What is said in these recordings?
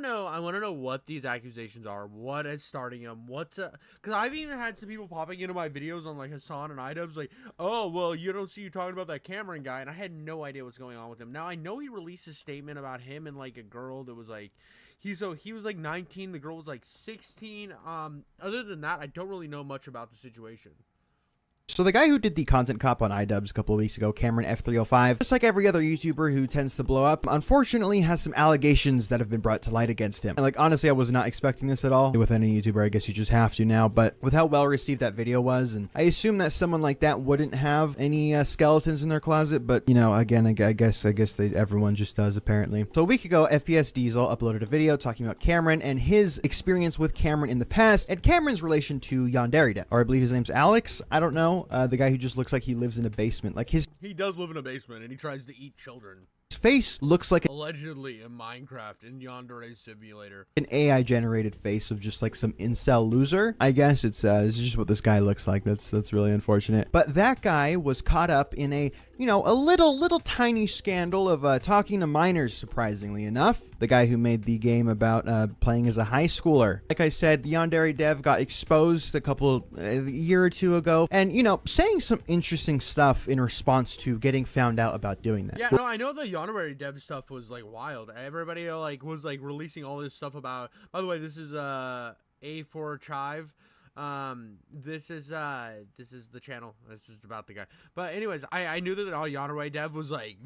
No, I want to know what these accusations are. What is starting them? Because I've even had some people popping into my videos on like Hassan and iDubbbz like, oh, well, you don't see you talking about that Cameron guy, and I had no idea what's going on with him. Now I know he released a statement about him and like a girl that was like, he was like 19, the girl was like 16. Other than that, I don't really know much about the situation. So the guy who did the content cop on iDubbbz a couple of weeks ago, Cameron F305, just like every other YouTuber who tends to blow up, unfortunately has some allegations that have been brought to light against him. And like, honestly, I was not expecting this at all. With any YouTuber, I guess you just have to now, but with how well received that video was, and I assume that someone like that wouldn't have any skeletons in their closet, but you know, again, I guess everyone just does apparently. So a week ago, FPS Diesel uploaded a video talking about Cameron and his experience with Cameron in the past, and Cameron's relation to Yandere, or I believe his name's Alex. I don't know. The guy who just looks like he lives in a basement. Like he does live in a basement and he tries to eat children. His face looks like allegedly in Minecraft in Yandere Simulator. An AI generated face of just like some incel loser. I guess it's just what this guy looks like. That's really unfortunate. But that guy was caught up in a, you know, a little tiny scandal of talking to minors, surprisingly enough. The guy who made the game about playing as a high schooler. Like I said, the Yandere dev got exposed a year or two ago, and you know, saying some interesting stuff in response to getting found out about doing that. Yeah, no, I know the Yandere dev stuff was like wild. Everybody like was like releasing all this stuff about. By the way, this is A4 Chive. This is the channel. This is about the guy. But anyways, I knew that all Yandere dev was like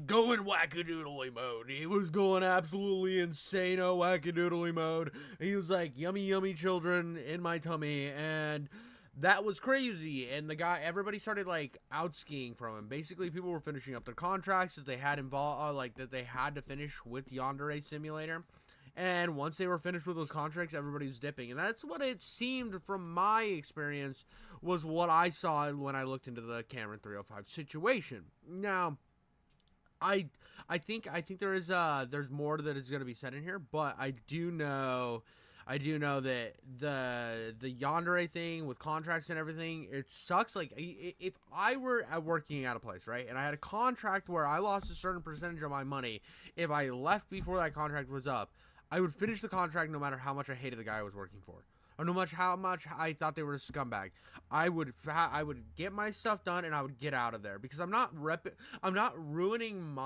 going wackadoodly mode. He was going absolutely insane-o wackadoodly mode. He was like, yummy children in my tummy, and that was crazy. And the guy, everybody started like out skiing from him. Basically, people were finishing up their contracts that they had involved, like that they had to finish with Yandere Simulator. And once they were finished with those contracts, everybody was dipping. And that's what it seemed from my experience was what I saw when I looked into the Cameron 305 situation. Now, I think there's more that is going to be said in here, but I do know that the Yandere thing with contracts and everything, it sucks. Like, if I were working at a place, right, and I had a contract where I lost a certain percentage of my money, if I left before that contract was up, I would finish the contract no matter how much I hated the guy I was working for, or no matter how much I thought they were a scumbag. I would get my stuff done and I would get out of there, because I'm not gonna ruin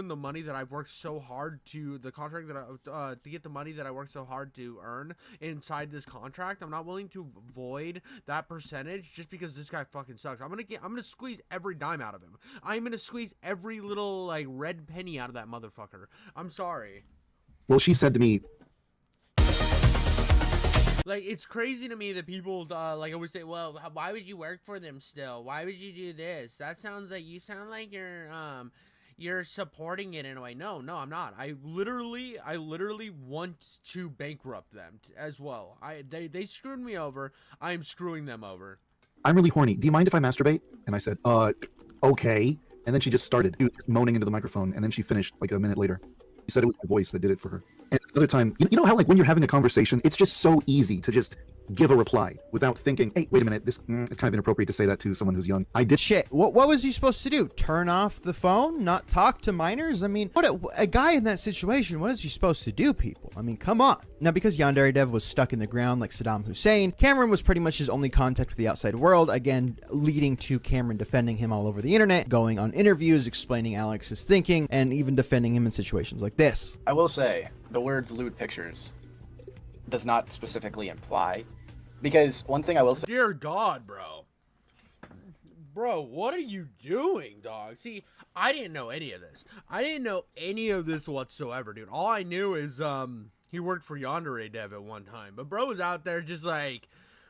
the money that I've worked so hard to, the contract that to get the money that I worked so hard to earn inside this contract. I'm not willing to void that percentage just because this guy fucking sucks. I'm gonna squeeze every dime out of him. I'm gonna squeeze every little like red penny out of that motherfucker. I'm sorry. Well, she said to me, like, it's crazy to me that people like always say, well, why would you work for them still? Why would you do this? That sounds like you sound like you're supporting it in a way. No, I'm not. I literally want to bankrupt them as well. They screwed me over. I'm screwing them over. I'm really horny. Do you mind if I masturbate? And I said, okay. And then she just started moaning into the microphone, and then she finished like a minute later. She said it was my voice that did it for her. And another time, you know how like when you're having a conversation, it's just so easy to just give a reply without thinking, hey, wait a minute, this it's kind of inappropriate to say that to someone who's young. I did shit. What was he supposed to do? Turn off the phone? Not talk to minors? I mean, what a guy in that situation, what is he supposed to do, people? I mean, come on. Now, because Yandere Dev was stuck in the ground like Saddam Hussein, Cameron was pretty much his only contact with the outside world, again, leading to Cameron defending him all over the internet, going on interviews, explaining Alex's thinking, and even defending him in situations like this. I will say, the words lewd pictures does not specifically imply, because one thing I will say— Dear God, bro, what are you doing, dog? See, I didn't know any of this. I didn't know any of this whatsoever, dude. All I knew is he worked for Yandere Dev at one time, but bro was out there just like,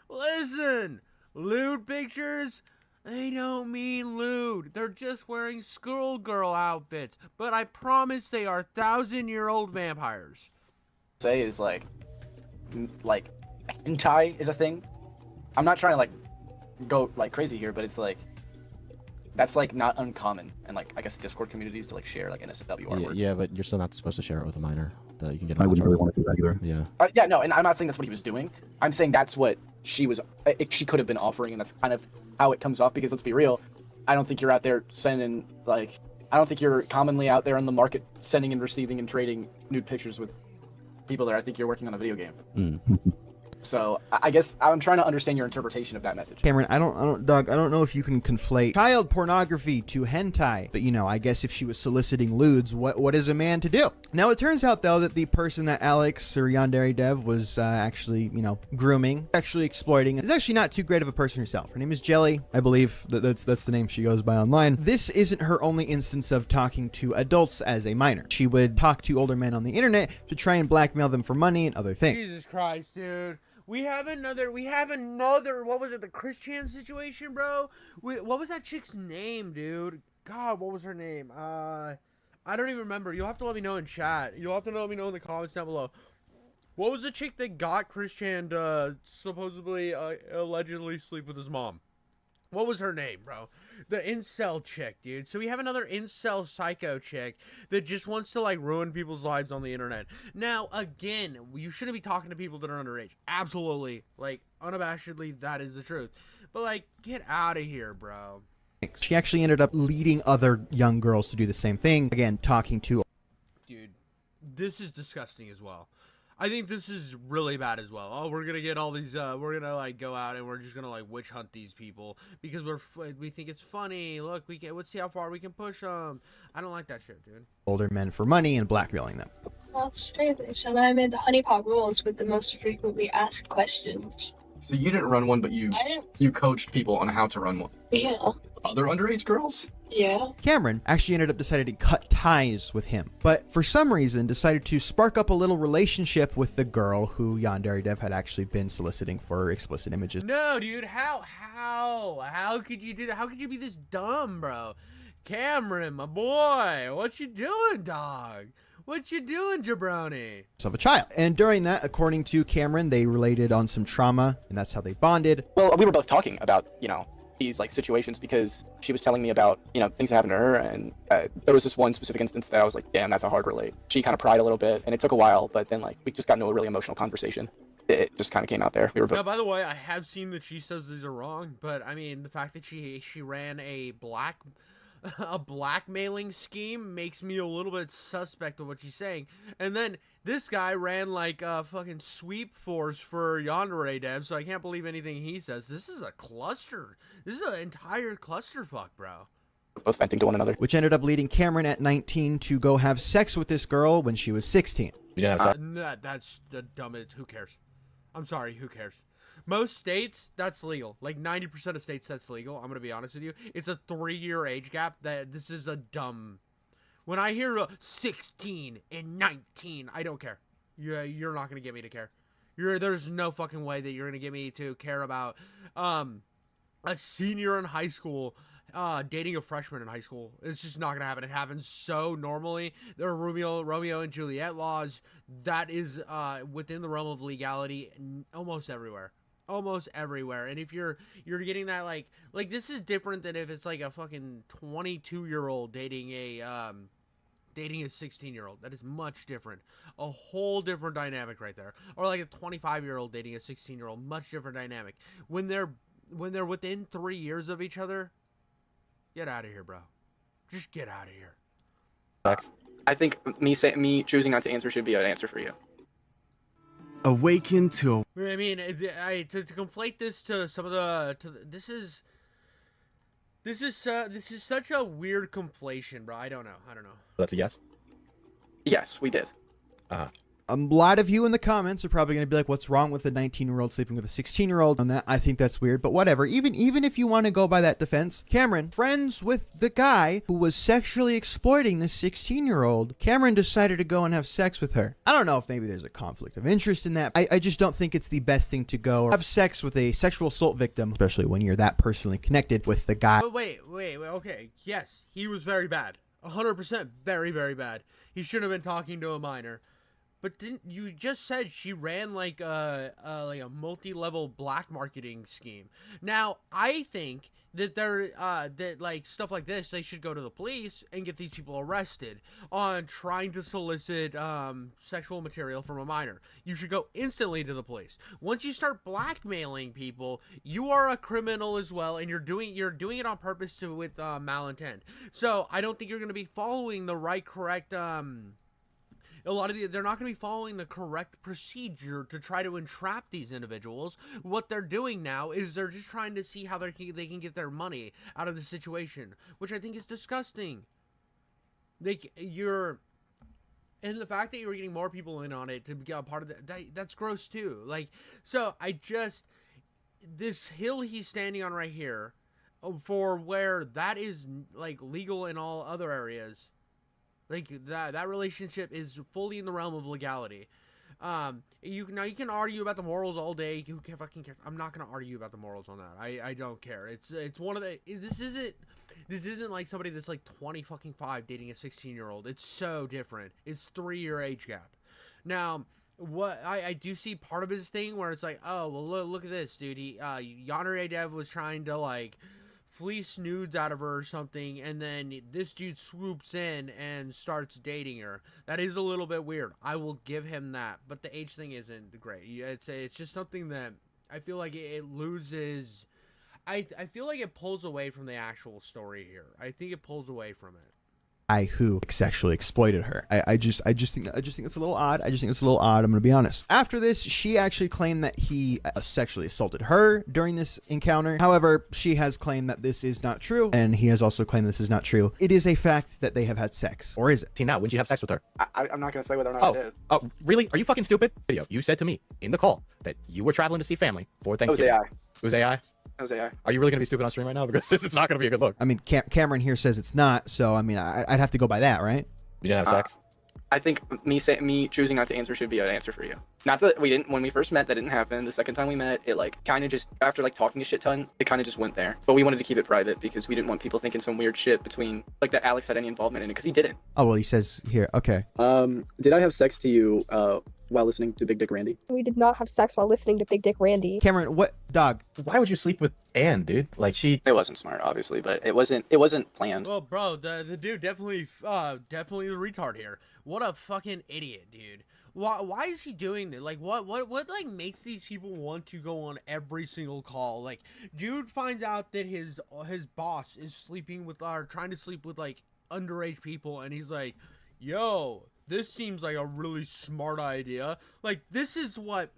listen, lewd pictures, they don't mean lewd. They're just wearing schoolgirl outfits, but I promise they are 1,000-year-old vampires. Say is like hentai is a thing. I'm not trying to like go like crazy here, but it's like that's like not uncommon and like I guess Discord communities to like share like NSFW artwork. Yeah, but you're still not supposed to share it with a minor. That you can get. I wouldn't really want to do that either. Yeah. Yeah, no, and I'm not saying that's what he was doing. I'm saying that's what she could have been offering, and that's kind of how it comes off. Because let's be real, I don't think you're out there sending like I don't think you're commonly out there in the market sending and receiving and trading nude pictures with people there. I think you're working on a video game. So I guess I'm trying to understand your interpretation of that message. Cameron, Doug, I don't know if you can conflate child pornography to hentai, but I guess if she was soliciting lewds, what is a man to do? Now, it turns out, though, that the person that Alex or Yandere Dev was actually, grooming, actually exploiting, is actually not too great of a person herself. Her name is Jelly. I believe that's the name she goes by online. This isn't her only instance of talking to adults as a minor. She would talk to older men on the internet to try and blackmail them for money and other things. Jesus Christ, dude. We have another, what was it, the Christian situation, bro? What was that chick's name, dude? God, what was her name? I don't even remember. You'll have to let me know in chat. You'll have to let me know in the comments down below. What was the chick that got Christian to supposedly, allegedly sleep with his mom? What was her name, bro? The incel chick, dude. So we have another incel psycho chick that just wants to, like, ruin people's lives on the internet. Now, again, you shouldn't be talking to people that are underage. Absolutely. Like, unabashedly, that is the truth. But, like, get out of here, bro. She actually ended up leading other young girls to do the same thing. Again, talking to... Dude, this is disgusting as well. I think this is really bad as well. Oh, we're gonna get all these, we're gonna, like, go out and we're just gonna, like, witch hunt these people because we think it's funny. Look, let's see how far we can push them. I don't like that shit, dude. Older men for money and blackmailing them. That's crazy. So then I made the honeypot rules with the most frequently asked questions. So you didn't run one, but you coached people on how to run one. Yeah. Other underage girls? Yeah. Cameron actually ended up deciding to cut ties with him, but for some reason decided to spark up a little relationship with the girl who Yandere Dev had actually been soliciting for explicit images. No, dude, how could you do that? How could you be this dumb, bro? Cameron, my boy, what you doing, dog? What you doing, jabroni? Of a child. And during that, according to Cameron, they related on some trauma, and that's how they bonded. Well, we were both talking about, these, like, situations because she was telling me about, things that happened to her, and there was this one specific instance that I was like, damn, that's a hard relate. She kind of cried a little bit, and it took a while, but then, like, we just got into a really emotional conversation. It just kind of came out there. We were both... Now, by the way, I have seen that she says these are wrong, but, I mean, the fact that she ran a blackmailing scheme makes me a little bit suspect of what she's saying. And then this guy ran like a fucking sweep force for Yandere Dev, so I can't believe anything he says. This is a cluster. This is an entire clusterfuck, bro. Both venting to one another. Which ended up leading Cameron at 19 to go have sex with this girl when she was 16. You didn't have sex? Nah, that's the dumbest. Who cares? I'm sorry, who cares? Most states, that's legal. Like 90% of states, that's legal. I'm going to be honest with you. It's a 3-year age gap. This is a dumb... When I hear 16 and 19, I don't care. You're not going to get me to care. There's no fucking way that you're going to get me to care about a senior in high school dating a freshman in high school. It's just not going to happen. It happens so normally. There are Romeo and Juliet laws. That is within the realm of legality almost everywhere. Almost everywhere. And if you're getting that, like this is different than if it's like a fucking 22-year-old dating a 16-year-old. That is much different. A whole different dynamic right there. Or like a 25-year-old dating a 16-year-old. Much different dynamic. When they're within 3 years of each other, get out of here, bro. Just get out of here. I think me choosing not to answer should be an answer for you. Awaken to I mean, to conflate this to some of this is such a weird conflation, bro. I don't know. That's a yes? Yes, we did. A lot of you in the comments are probably going to be like, what's wrong with a 19-year-old sleeping with a 16-year-old? On that, I think that's weird, but whatever. Even if you want to go by that defense, Cameron, friends with the guy who was sexually exploiting this 16-year-old, Cameron decided to go and have sex with her. I don't know if maybe there's a conflict of interest in that. I just don't think it's the best thing to go have sex with a sexual assault victim, especially when you're that personally connected with the guy. But wait, okay. Yes, he was very bad. 100% very, very bad. He shouldn't have been talking to a minor. But didn't you just said she ran like a multi-level black marketing scheme? Now I think that that like stuff like this, they should go to the police and get these people arrested on trying to solicit sexual material from a minor. You should go instantly to the police. Once you start blackmailing people, you are a criminal as well, and you're doing it on purpose with malintent. So I don't think you're going to be following the correct they're not going to be following the correct procedure to try to entrap these individuals. What they're doing now is they're just trying to see how they can get their money out of the situation, which I think is disgusting. And the fact that you're getting more people in on it to be a part of that's gross too. Like, so this hill he's standing on right here, for where that is like legal in all other areas. Like that relationship is fully in the realm of legality. You can argue about the morals all day. Who can fucking care? I'm not gonna argue about the morals on that. I don't care. It's one of the. This isn't like somebody that's like 25 dating a 16-year-old. It's so different. It's 3-year age gap. Now, what I do see part of his thing where it's like, oh well, look at this dude. Yandere Dev was trying to like fleece nudes out of her or something, and then this dude swoops in and starts dating her. That is a little bit weird. I will give him that, but the age thing isn't great. It's just something that I feel like it loses. I feel like it pulls away from the actual story here. I think it pulls away from it. Who sexually exploited her. I just think it's a little odd. I'm gonna be honest. After this, she actually claimed that he sexually assaulted her during this encounter. However, she has claimed that this is not true, and he has also claimed this is not true. It is a fact that they have had sex, or is it? Now, when did you have sex with her? I'm not gonna say whether or not I did. Oh, really? Are you fucking stupid? Video. You said to me in the call that you were traveling to see family for Thanksgiving. It was AI. That was AI. Are you really gonna be stupid on stream right now? Because this is not gonna be a good look. I mean, Cameron here says it's not, so I mean, I'd have to go by that, right? You didn't have sex? I think me choosing not to answer should be an answer for you. Not that we didn't, when we first met, that didn't happen. The second time we met, it like kind of just, after like talking a shit ton, it kind of just went there. But we wanted to keep it private because we didn't want people thinking some weird shit between, like, that Alex had any involvement in it, because he didn't. Oh, well, he says here, okay. Did I have sex to you while listening to Big Dick Randy? We did not have sex while listening to Big Dick Randy. Cameron, what dog? Why would you sleep with Anne, dude? Like, it wasn't smart, obviously, but it wasn't planned. Well, bro, the dude definitely a retard here. What a fucking idiot, dude. Why is he doing this? Like, what like makes these people want to go on every single call? Like, dude finds out that his boss is sleeping with, or trying to sleep with, like, underage people, and he's like, yo, this seems like a really smart idea. Like, this is what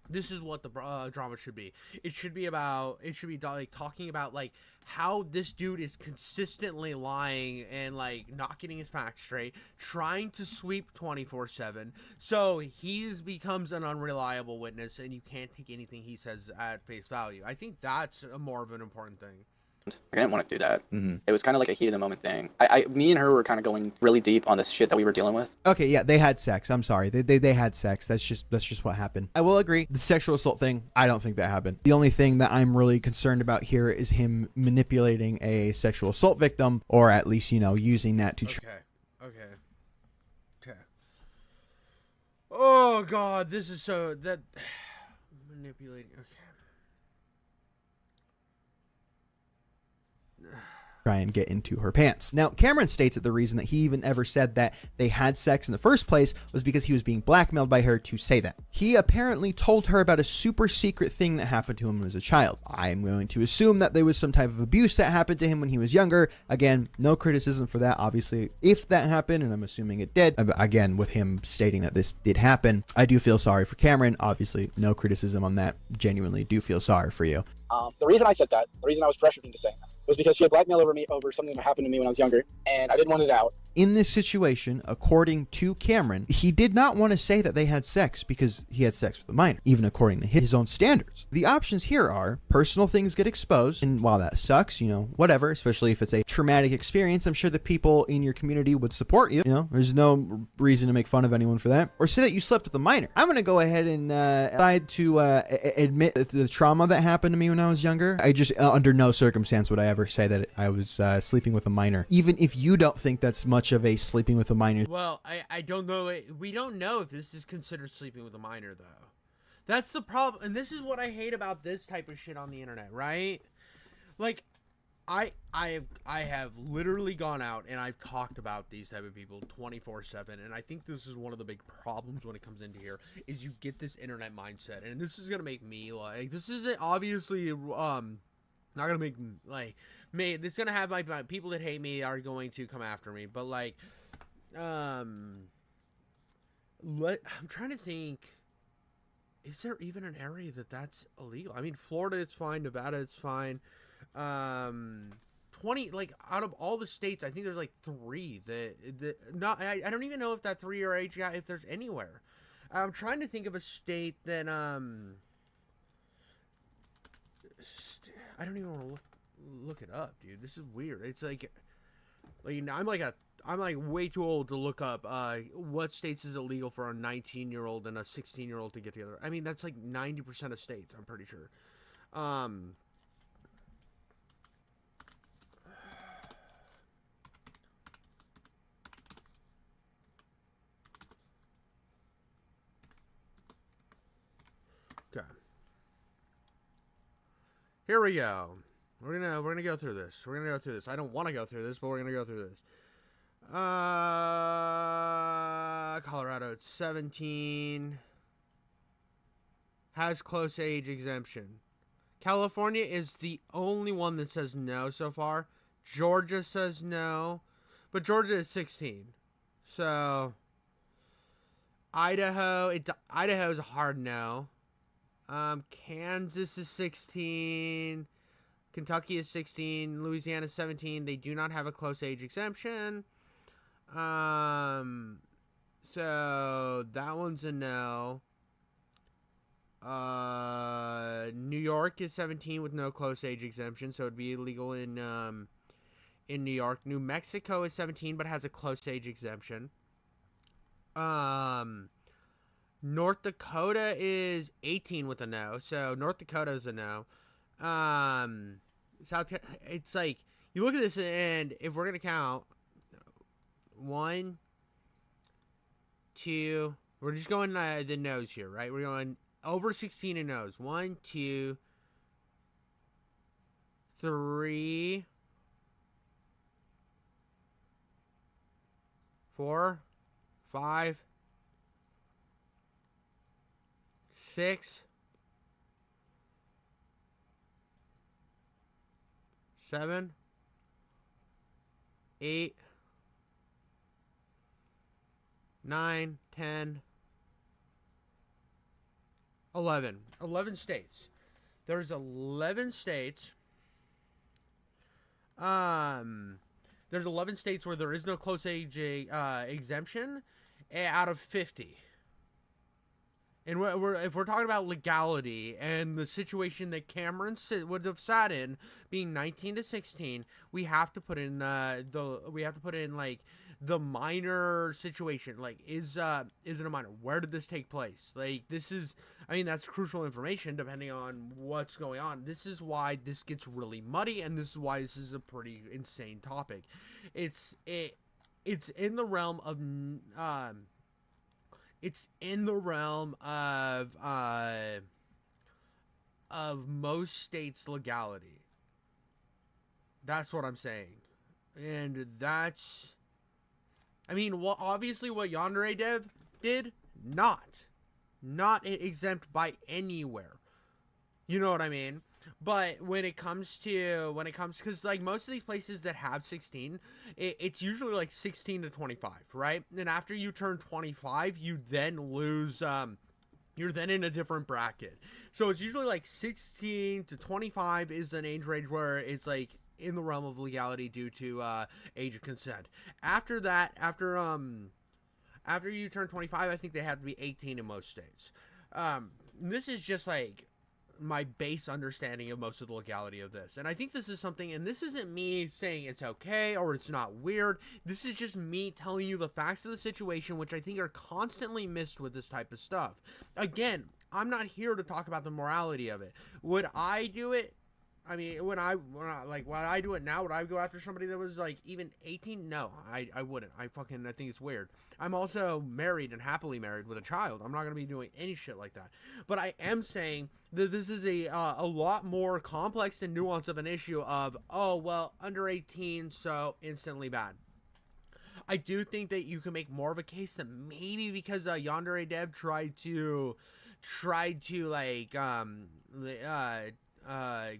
the drama should be. It should be like talking about like how this dude is consistently lying and like not getting his facts straight, trying to sweep 24/7. So he becomes an unreliable witness, and you can't take anything he says at face value. I think that's more of an important thing. I didn't want to do that. Mm-hmm. It was kind of like a heat of the moment thing. Me and her were kind of going really deep on this shit that we were dealing with. Okay, yeah, they had sex. I'm sorry, they had sex. That's just what happened. I will agree. The sexual assault thing, I don't think that happened. The only thing that I'm really concerned about here is him manipulating a sexual assault victim, or at least, you know, using that to. Okay. Oh God, this is so that manipulating. Okay. Try and get into her pants. Now, Cameron states that the reason that he even ever said that they had sex in the first place was because he was being blackmailed by her to say that. He apparently told her about a super secret thing that happened to him when he was a child. I'm going to assume that there was some type of abuse that happened to him when he was younger. Again, no criticism for that, obviously, if that happened, and I'm assuming it did. Again, with him stating that this did happen, I do feel sorry for Cameron. Obviously, no criticism on that. Genuinely do feel sorry for you. The reason I said that, the reason I was pressured into saying that, was because she had blackmailed me over something that happened to me when I was younger, and I didn't want it out. In this situation, according to Cameron, he did not want to say that they had sex because he had sex with a minor, even according to his own standards. The options here are personal things get exposed, and while that sucks, you know, whatever, especially if it's a traumatic experience, I'm sure the people in your community would support you. You know, there's no reason to make fun of anyone for that. Or say that you slept with a minor. I'm going to go ahead and decide to admit that the trauma that happened to me when I was younger. I just, under no circumstance would I ever say that I was sleeping with a minor. Even if you don't think that's much much of a sleeping with a minor. Well, I don't know. We don't know if this is considered sleeping with a minor, though. That's the problem. And this is what I hate about this type of shit on the internet, right? Like, I have literally gone out and I've talked about these type of people 24/7, and I think this is one of the big problems when it comes into here is you get this internet mindset, and this is gonna make me like, this isn't obviously not gonna make like me. It's gonna have my people that hate me are going to come after me, but like, I'm trying to think. Is there even an area that's illegal? I mean, Florida it's fine, Nevada it's fine. 20, like, out of all the states, I think there's like 3 that not, I don't even know if that 3 or 8, if there's anywhere. I'm trying to think of a state that I don't even want to look it up, dude. This is weird. It's like I'm like way too old to look up what states is illegal for a 19-year-old and a 16-year-old to get together. I mean, that's like 90% of states, I'm pretty sure. Okay. Here we go. We're gonna go through this. I don't want to go through this, but we're gonna go through this. Colorado, it's 17. Has close age exemption. California is the only one that says no so far. Georgia says no, but Georgia is 16. So Idaho is a hard no. Kansas is 16. Kentucky is 16. Louisiana is 17. They do not have a close age exemption. So that one's a no. New York is 17 with no close age exemption, so it'd be illegal in New York. New Mexico is 17 but has a close age exemption. North Dakota is 18 with a no, so North Dakota is a no. It's like, you look at this, and if we're gonna count 1, 2, we're just going the no's here, right? We're going over 16 and no's. 1, 2, 3, 4, 5, 6, 7, 8, 9, 10, 11. 11 states. There's 11 states. There's 11 states where there is no close age exemption out of 50. And if we're talking about legality and the situation that Cameron would have sat in, being 19 to 16, we have to put in like the minor situation. Like, is it a minor? Where did this take place? Like, this is, I mean, that's crucial information depending on what's going on. This is why this gets really muddy, and this is why this is a pretty insane topic. It's in the realm of it's in the realm of most states' legality. That's what I'm saying. And that's, I mean, well, obviously what Yandere Dev did, not exempt by anywhere. You know what I mean? But when it comes, because like most of these places that have 16, it's usually like 16 to 25, right? And after you turn 25, you then lose, you're then in a different bracket. So it's usually like 16 to 25 is an age range where it's like in the realm of legality due to age of consent. After that, after you turn 25, I think they have to be 18 in most states. This is just like my base understanding of most of the legality of this, and I think this is something, and this isn't me saying it's okay or it's not weird, this is just me telling you the facts of the situation, which I think are constantly missed with this type of stuff. Again, I'm not here to talk about the morality of it. Would I do it? I mean, when I do it now, would I go after somebody that was like even 18? No, I wouldn't. I think it's weird. I'm also married and happily married with a child. I'm not gonna be doing any shit like that. But I am saying that this is a lot more complex and nuanced of an issue of, oh well, under 18, so instantly bad. I do think that you can make more of a case that maybe because Yandere Dev tried to like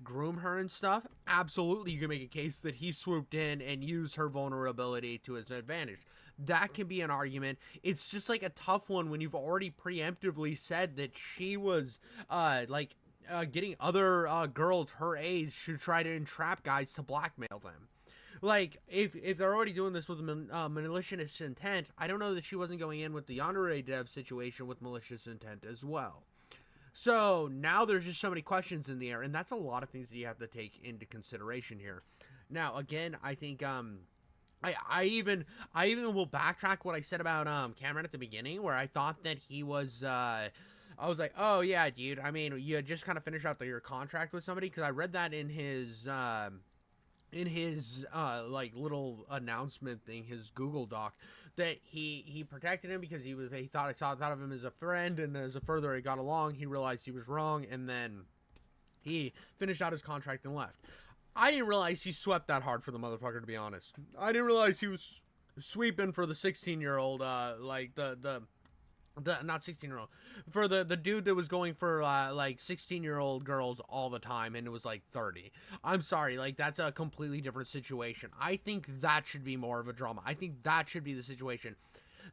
groom her and stuff. Absolutely, you can make a case that he swooped in and used her vulnerability to his advantage. That can be an argument. It's just like a tough one when you've already preemptively said that she was getting other girls her age to try to entrap guys to blackmail them. Like, if they're already doing this with malicious intent, I don't know that she wasn't going in with the Yandere Dev situation with malicious intent as well. So now there's just so many questions in the air, and that's a lot of things that you have to take into consideration here. Now, again, I think I even will backtrack what I said about Cameron at the beginning, where I thought that he was I was like, oh yeah, dude. I mean, you just kind of finish out your contract with somebody, because I read that in his like little announcement thing, his Google Doc, that he protected him because he thought of him as a friend, and as the further it got along, he realized he was wrong, and then he finished out his contract and left. I didn't realize he swept that hard for the motherfucker, to be honest. I didn't realize he was sweeping for the 16-year-old, like the not 16-year-old, for the dude that was going for like 16-year-old girls all the time, and it was like 30. I'm sorry, like that's a completely different situation. I think that should be more of a drama. I think that should be the situation.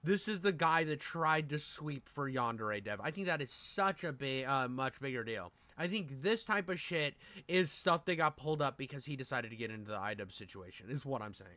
This is the guy that tried to sweep for Yandere Dev. I think that is such a much bigger deal. I think this type of shit is stuff that got pulled up because he decided to get into the IDub situation, is what I'm saying.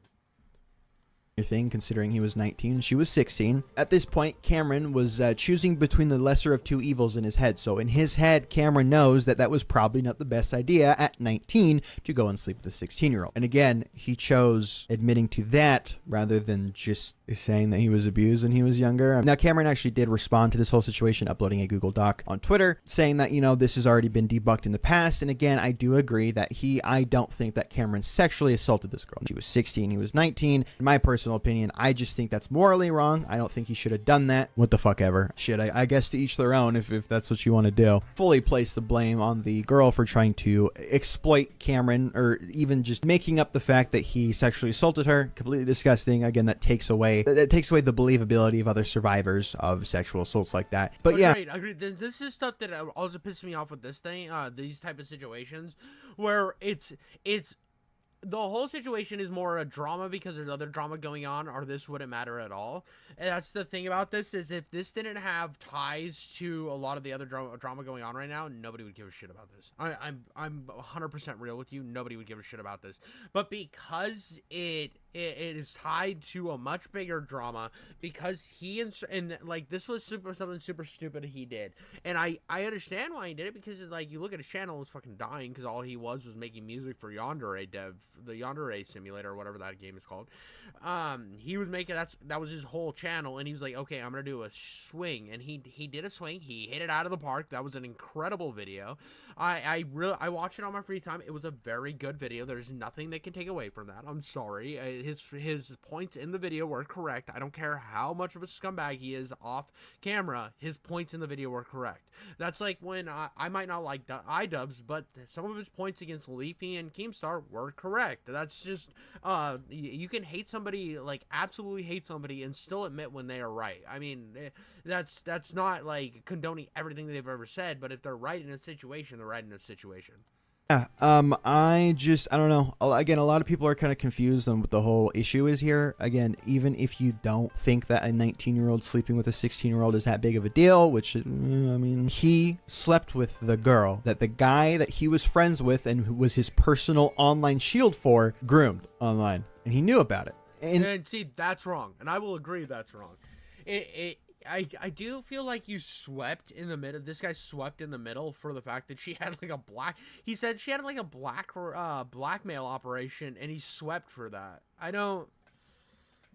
Thing, considering he was 19, she was 16. At this point, Cameron was choosing between the lesser of two evils in his head. So in his head, Cameron knows that that was probably not the best idea at 19 to go and sleep with a 16-year-old. And again, he chose admitting to that rather than just saying that he was abused when he was younger. Now, Cameron actually did respond to this whole situation, uploading a Google Doc on Twitter, saying that, you know, this has already been debunked in the past. And again, I do agree that I don't think that Cameron sexually assaulted this girl. She was 16, he was 19. In my personal opinion, I just think that's morally wrong. I don't think he should have done that. What the fuck ever. Shit, I guess to each their own if that's what you want to do. Fully place the blame on the girl for trying to exploit Cameron, or even just making up the fact that he sexually assaulted her. Completely disgusting. Again, that takes away the believability of other survivors of sexual assaults like that. But yeah. Agreed. This is stuff that also pisses me off with this thing, these type of situations, where it's the whole situation is more a drama because there's other drama going on, or this wouldn't matter at all. And that's the thing about this, is if this didn't have ties to a lot of the other drama going on right now, nobody would give a shit about this. I'm 100% real with you. Nobody would give a shit about this. But because it is tied to a much bigger drama, because and like this was something super stupid he did, and I understand why he did it, because like you look at his channel, it was fucking dying because all he was making music for Yandere Dev, the Yandere simulator, or whatever that game is called. He was making that was his whole channel, and he was like, okay, I'm gonna do a swing, and he did a swing. He hit it out of the park. That was an incredible video. I watched it on my free time. It was a very good video. There's nothing that can take away from that. I'm sorry. His points in the video were correct. I don't care how much of a scumbag he is off camera. His points in the video were correct. That's like when I might not like iDubbbz, but some of his points against Leafy and Keemstar were correct. That's just you can hate somebody, like absolutely hate somebody, and still admit when they are right. I mean, that's not like condoning everything they've ever said, but if they're right in a situation, they're right in a situation. Yeah, I don't know. Again, a lot of people are kind of confused on what the whole issue is here. Again, even if you don't think that a 19-year-old sleeping with a 16-year-old is that big of a deal, which, I mean, he slept with the girl that the guy that he was friends with and who was his personal online shield for groomed online, and he knew about it. And see, that's wrong, and I will agree that's wrong. I do feel like you swept in the middle. This guy swept in the middle for the fact that she had like he said she had like a blackmail operation, and he swept for that.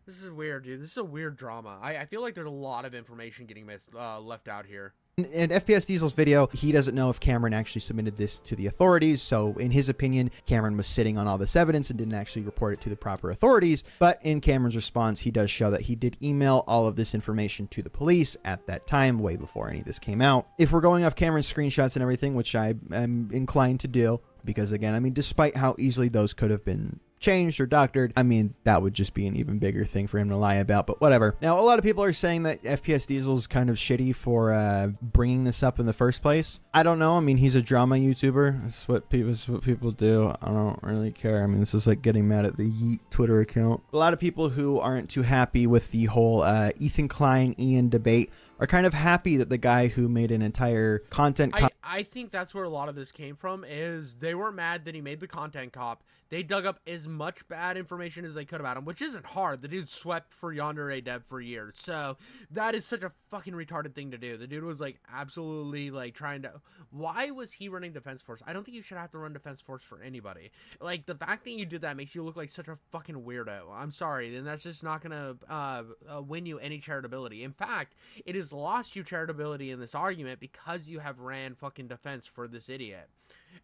This is weird, dude. This is a weird drama. I feel like there's a lot of information getting left out here. In FPS Diesel's video, he doesn't know if Cameron actually submitted this to the authorities, so in his opinion, Cameron was sitting on all this evidence and didn't actually report it to the proper authorities. But in Cameron's response, he does show that he did email all of this information to the police at that time, way before any of this came out. If we're going off Cameron's screenshots and everything, which I am inclined to do, because again, I mean, despite how easily those could have been changed or doctored, I mean, that would just be an even bigger thing for him to lie about, but whatever. Now, a lot of people are saying that FPS Diesel's kind of shitty for bringing this up in the first place. I don't know. I mean, he's a drama YouTuber. That's what people do. I don't really care. I mean, this is like getting mad at the Yeet Twitter account. A lot of people who aren't too happy with the whole Ethan Klein-Ian debate are kind of happy that the guy who made an entire content I think that's where a lot of this came from, is they were mad that he made the content cop. They dug up as much bad information as they could about him, which isn't hard. The dude swept for Yonder A Dev for years. So that is such a fucking retarded thing to do. The dude was like absolutely like trying to... Why was he running Defense Force? I don't think you should have to run Defense Force for anybody. Like, the fact that you did that makes you look like such a fucking weirdo. I'm sorry. Then that's just not going to win you any charitability. In fact, it has lost you charitability in this argument because you have ran fucking defense for this idiot.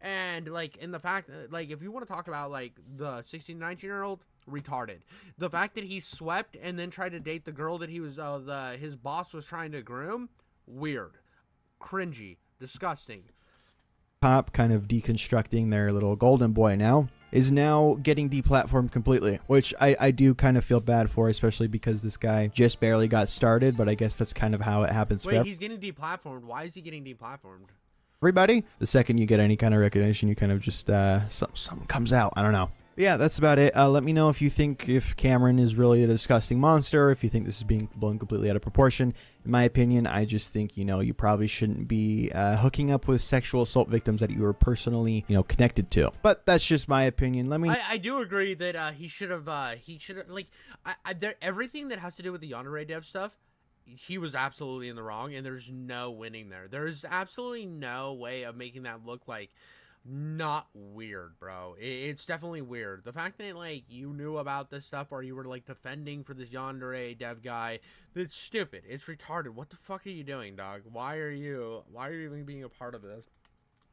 And like, in the fact that, like, if you want to talk about like the 16 19-year-old, retarded. The fact that he swept and then tried to date the girl that he was his boss was trying to groom, weird, cringy, disgusting. Pop kind of deconstructing their little golden boy now is now getting deplatformed completely, which I do kind of feel bad for, especially because this guy just barely got started, but I guess that's kind of how it happens. Wait, he's getting deplatformed. Why is he getting deplatformed? Everybody, the second you get any kind of recognition, you kind of just something comes out. I don't know. But yeah, that's about it. Let me know if you think if Cameron is really a disgusting monster, if you think this is being blown completely out of proportion. In my opinion, I just think, you know, you probably shouldn't be hooking up with sexual assault victims that you are personally, you know, connected to. But that's just my opinion. Let me... I do agree that he should have, like, everything that has to do with the Yonder A Dev stuff, he was absolutely in the wrong, and there's no winning there. There's absolutely no way of making that look like not weird, bro. It's definitely weird. The fact that, like, you knew about this stuff, or you were, like, defending for this Yonder A Dev guy, that's stupid. It's retarded. What the fuck are you doing, dog? Why are you even being a part of this?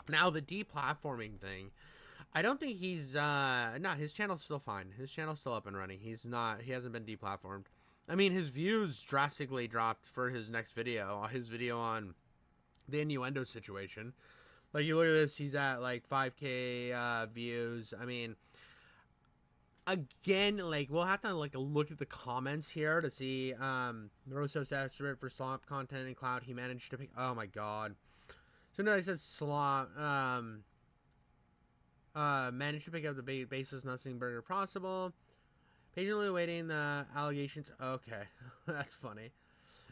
Now, the deplatforming thing, I don't think he's, no, his channel's still fine. His channel's still up and running. He hasn't been deplatformed. I mean, his views drastically dropped for his next video, his video on the innuendo situation. Like, you look at this, he's at, like, 5K views. I mean, again, like, we'll have to, like, look at the comments here to see, Rose so desperate for slop content and cloud, he managed to pick, oh my god. So, no, I said slop, managed to pick up the basis nothing burger possible. Patiently waiting the allegations. Okay, that's funny.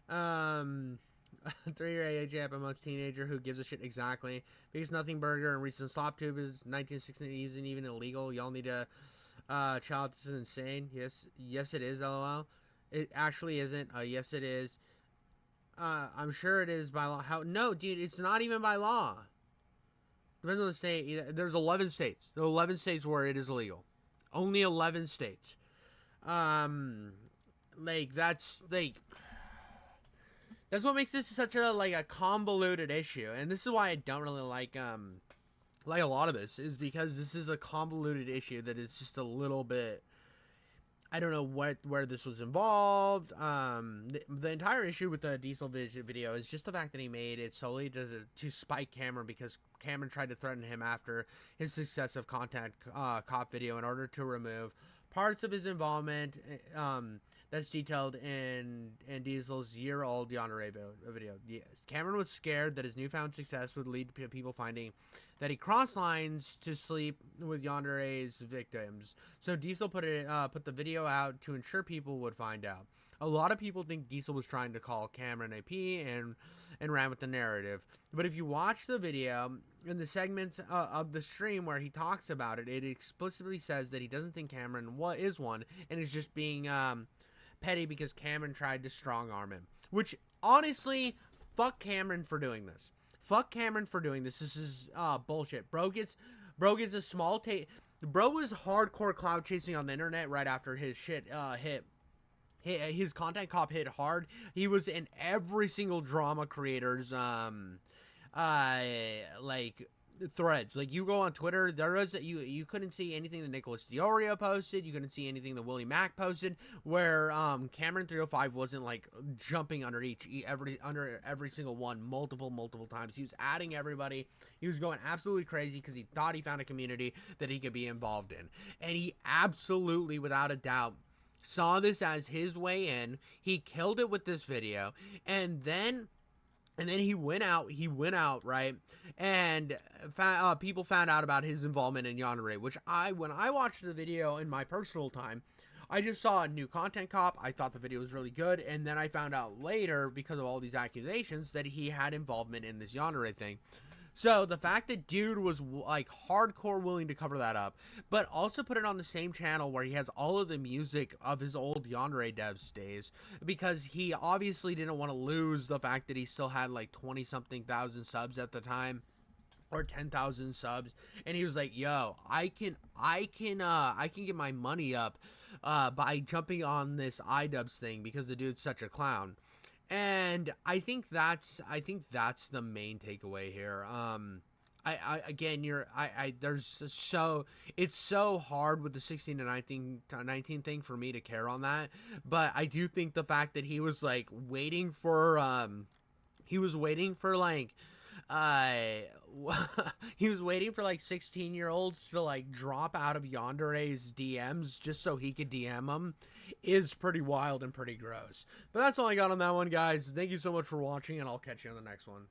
3-year age gap amongst teenager who gives a shit exactly. Biggest nothing burger and recent slop tube is 1960 isn't even illegal. Y'all need a child. This is insane. Yes it is. LOL. It actually isn't. Yes it is. I'm sure it is by law. How? No, dude, it's not even by law. Depends on the state. There's 11 states. There are 11 states where it is illegal. Only 11 states. Like, that's what makes this such a, like, a convoluted issue, and this is why I don't really like a lot of this, is because this is a convoluted issue that is just a little bit, I don't know where this was involved. The entire issue with the Diesel video is just the fact that he made it solely to spike Cameron, because Cameron tried to threaten him after his successive content cop video in order to remove parts of his involvement that's detailed in Diesel's year-old Yonder A video. Yes. Cameron was scared that his newfound success would lead to people finding that he crossed lines to sleep with Yonder A's victims. So Diesel put the video out to ensure people would find out. A lot of people think Diesel was trying to call Cameron AP and ran with the narrative. But if you watch the video, in the segments of the stream where he talks about it, it explicitly says that he doesn't think Cameron is one, and is just being petty because Cameron tried to strong-arm him. Which, honestly, fuck Cameron for doing this. Fuck Cameron for doing this. This is bullshit. Bro gets a small Bro was hardcore cloud chasing on the internet right after his shit hit. his content cop hit hard. He was in every single drama creator's like threads. Like, you go on Twitter, there was you couldn't see anything that Nicholas Diorio posted, you couldn't see anything that Willie Mack posted, where Cameron 305 wasn't like jumping under every single one multiple times. He was adding everybody. He was going absolutely crazy because he thought he found a community that he could be involved in, and he absolutely, without a doubt, saw this as his way in. He killed it with this video, and then he went out, right? And people found out about his involvement in Yandere, which when I watched the video in my personal time, I just saw a new content cop. I thought the video was really good, and then I found out later, because of all these accusations, that he had involvement in this Yandere thing. So the fact that dude was like hardcore willing to cover that up, but also put it on the same channel where he has all of the music of his old Yandere devs days, because he obviously didn't want to lose the fact that he still had like 20 something thousand subs at the time, or 10,000 subs, and he was like, yo, I can get my money up by jumping on this iDubbbz thing because the dude's such a clown. And I think that's the main takeaway here. It's so hard with the 16 to 19 thing for me to care on that, but I do think the fact that he was like waiting for like he was waiting for like 16-year-olds to like drop out of Yandere's DMs just so he could DM them is pretty wild and pretty gross. But that's all I got on that one, guys. Thank you so much for watching, and I'll catch you on the next one.